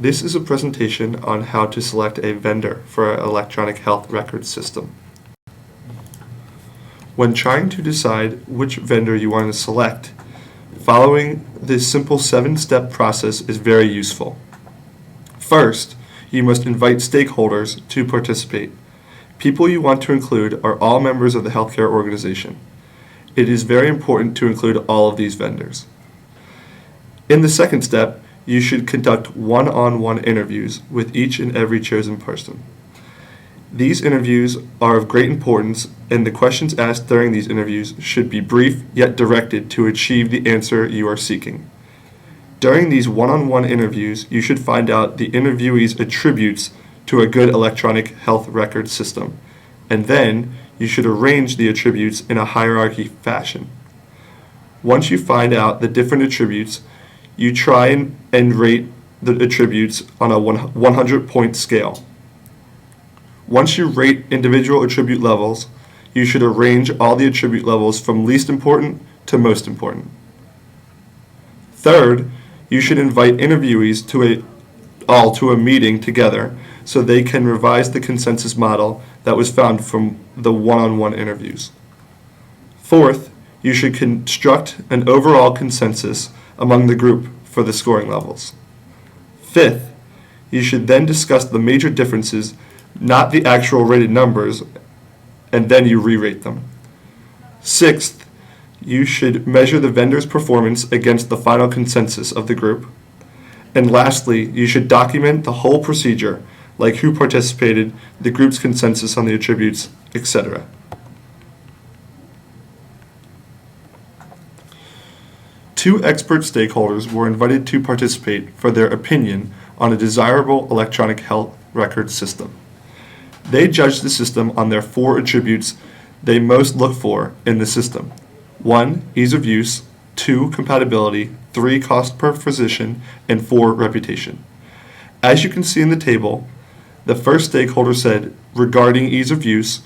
This is a presentation on how to select a vendor for an electronic health record system. When trying to decide which vendor you want to select, following this simple 7-step process is very useful. First, you must invite stakeholders to participate. People you want to include are all members of the healthcare organization. It is very important to include all of these vendors. In the second step, you should conduct one-on-one interviews with each and every chosen person. These interviews are of great importance, and the questions asked during these interviews should be brief yet directed to achieve the answer you are seeking. During these one-on-one interviews, you should find out the interviewee's attributes to a good electronic health record system, and then you should arrange the attributes in a hierarchy fashion. Once you find out the different attributes, you try and rate the attributes on a 100-point scale. Once you rate individual attribute levels, you should arrange all the attribute levels from least important to most important. Third, you should invite interviewees to a meeting together so they can revise the consensus model that was found from the one-on-one interviews. Fourth, you should construct an overall consensus among the group for the scoring levels. Fifth, you should then discuss the major differences, not the actual rated numbers, and then you re-rate them. Sixth, you should measure the vendor's performance against the final consensus of the group. And lastly, you should document the whole procedure, like who participated, the group's consensus on the attributes, etc. Two expert stakeholders were invited to participate for their opinion on a desirable electronic health record system. They judged the system on their 4 attributes they most look for in the system. 1, ease of use, 2, compatibility, 3, cost per physician, and 4, reputation. As you can see in the table, the first stakeholder said regarding ease of use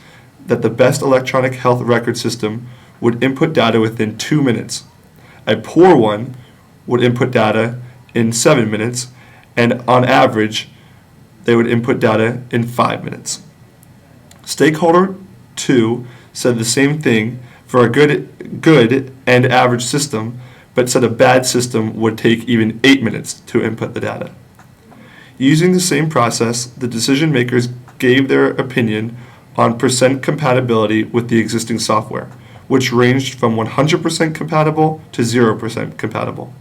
that the best electronic health record system would input data within 2 minutes. A poor one would input data in 7 minutes, and on average, they would input data in 5 minutes. Stakeholder 2 said the same thing for a good and average system, but said a bad system would take even 8 minutes to input the data. Using the same process, the decision makers gave their opinion on percent compatibility with the existing software, which ranged from 100% compatible to 0% compatible.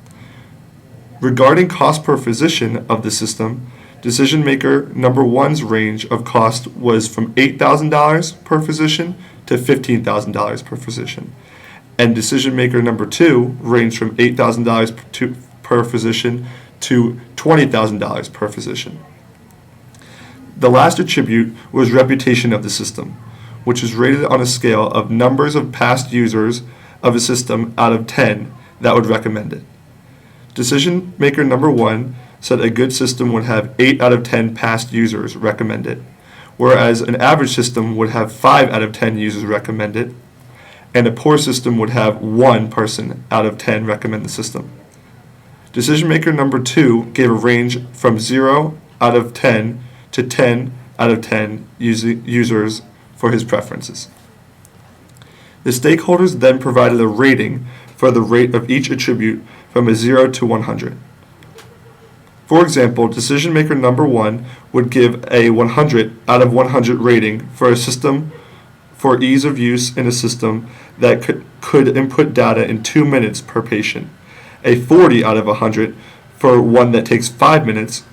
Regarding cost per physician of the system, decision maker number 1's range of cost was from $8,000 per physician to $15,000 per physician, and decision maker number 2 ranged from $8,000 per physician to $20,000 per physician. The last attribute was reputation of the system, which is rated on a scale of numbers of past users of a system out of 10 that would recommend it. Decision maker number 1 said a good system would have 8 out of 10 past users recommend it, whereas an average system would have 5 out of 10 users recommend it, and a poor system would have 1 person out of 10 recommend the system. Decision maker number 2 gave a range from 0 out of 10 to 10 out of 10 users for his preferences. The stakeholders then provided a rating for the rate of each attribute from a 0 to 100. For example, decision maker number 1 would give a 100 out of 100 rating for a system for ease of use in a system that could input data in 2 minutes per patient, a 40 out of 100 for one that takes 5 minutes,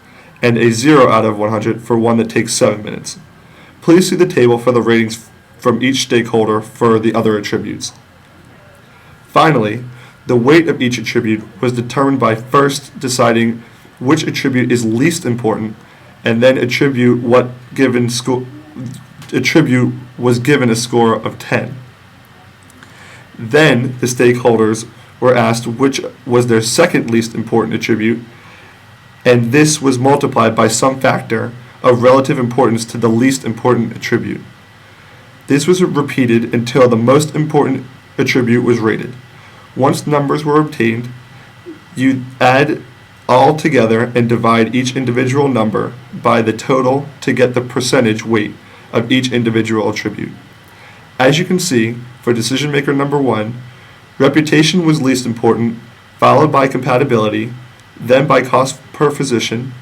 and a 0 out of 100 for one that takes 7 minutes. Please see the table for the ratings from each stakeholder for the other attributes. Finally, the weight of each attribute was determined by first deciding which attribute is least important, and then attribute was given a score of 10. Then the stakeholders were asked which was their second least important attribute, and this was multiplied by some factor of relative importance to the least important attribute. This was repeated until the most important attribute was rated. Once numbers were obtained, you add all together and divide each individual number by the total to get the percentage weight of each individual attribute. As you can see, for decision maker number 1, reputation was least important, followed by compatibility, then by cost per physician,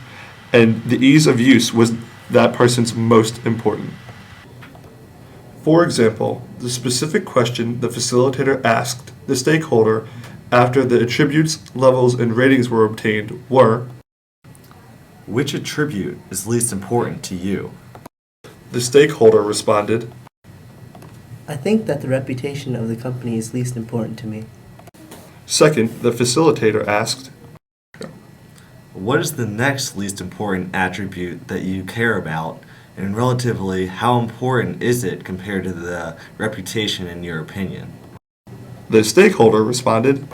and the ease of use was that person's most important. For example, the specific question the facilitator asked the stakeholder after the attributes, levels, and ratings were obtained were, which attribute is least important to you? The stakeholder responded, I think that the reputation of the company is least important to me. Second, the facilitator asked, what is the next least important attribute that you care about, and relatively, how important is it compared to the reputation in your opinion? The stakeholder responded,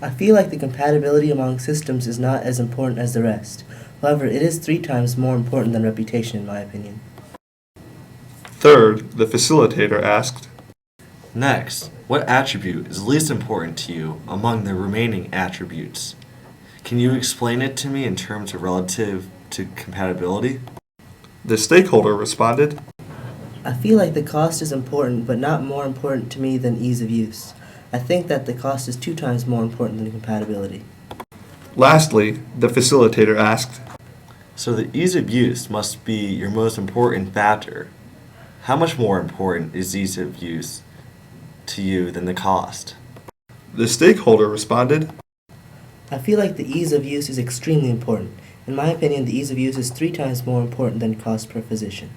I feel like the compatibility among systems is not as important as the rest. However, it is 3 times more important than reputation in my opinion. Third, the facilitator asked, Next, what attribute is least important to you among the remaining attributes? Can you explain it to me in terms of relative to compatibility? The stakeholder responded, I feel like the cost is important, but not more important to me than ease of use. I think that the cost is 2 times more important than compatibility. Lastly, the facilitator asked, So the ease of use must be your most important factor. How much more important is ease of use to you than the cost? The stakeholder responded, I feel like the ease of use is extremely important. In my opinion, the ease of use is 3 times more important than cost per physician.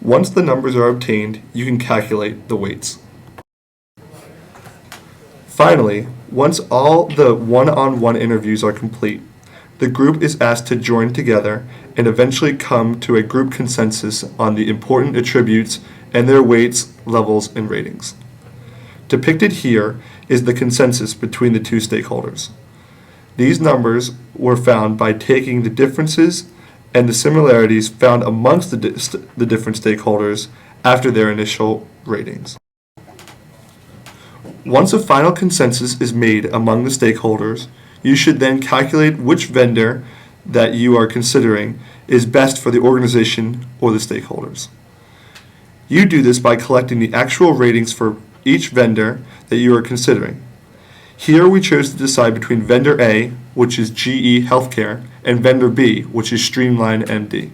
Once the numbers are obtained, you can calculate the weights. Finally, once all the one-on-one interviews are complete, the group is asked to join together and eventually come to a group consensus on the important attributes and their weights, levels, and ratings. Depicted here is the consensus between the 2 stakeholders. These numbers were found by taking the differences and the similarities found amongst the different stakeholders after their initial ratings. Once a final consensus is made among the stakeholders, you should then calculate which vendor that you are considering is best for the organization or the stakeholders. You do this by collecting the actual ratings for each vendor that you are considering. Here we chose to decide between vendor A, which is GE Healthcare, and vendor B, which is Streamline MD.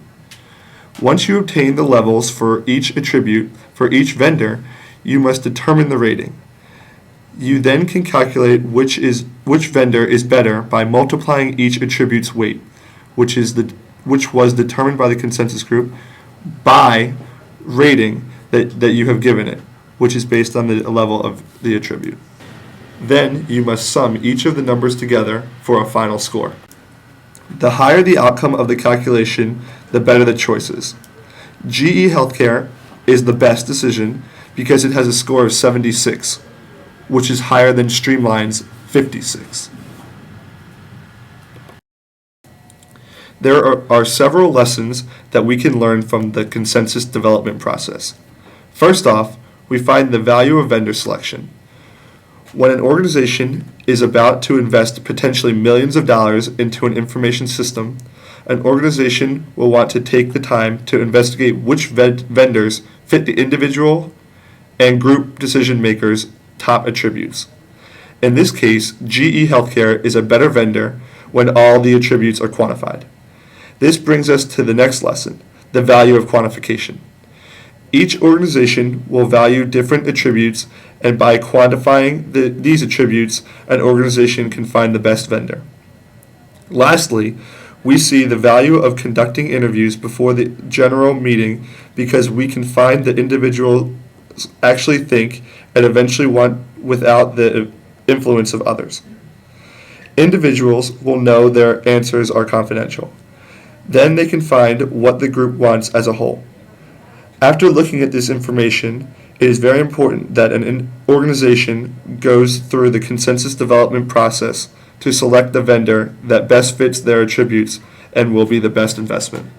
Once you obtain the levels for each attribute for each vendor, you must determine the rating. You then can calculate which vendor is better by multiplying each attribute's weight, which was determined by the consensus group, by rating that you have given it, which is based on the level of the attribute. Then you must sum each of the numbers together for a final score. The higher the outcome of the calculation, the better the choices. GE Healthcare is the best decision because it has a score of 76, which is higher than Streamline's 56. There are several lessons that we can learn from the consensus development process. First off, we find the value of vendor selection. When an organization is about to invest potentially millions of dollars into an information system, an organization will want to take the time to investigate which vendors fit the individual and group decision makers' top attributes. In this case, GE Healthcare is a better vendor when all the attributes are quantified. This brings us to the next lesson, the value of quantification. Each organization will value different attributes, and by quantifying these attributes, an organization can find the best vendor. Lastly, we see the value of conducting interviews before the general meeting because we can find the individuals actually think and eventually want without the influence of others. Individuals will know their answers are confidential. Then they can find what the group wants as a whole. After looking at this information, it is very important that an organization goes through the consensus development process to select the vendor that best fits their attributes and will be the best investment.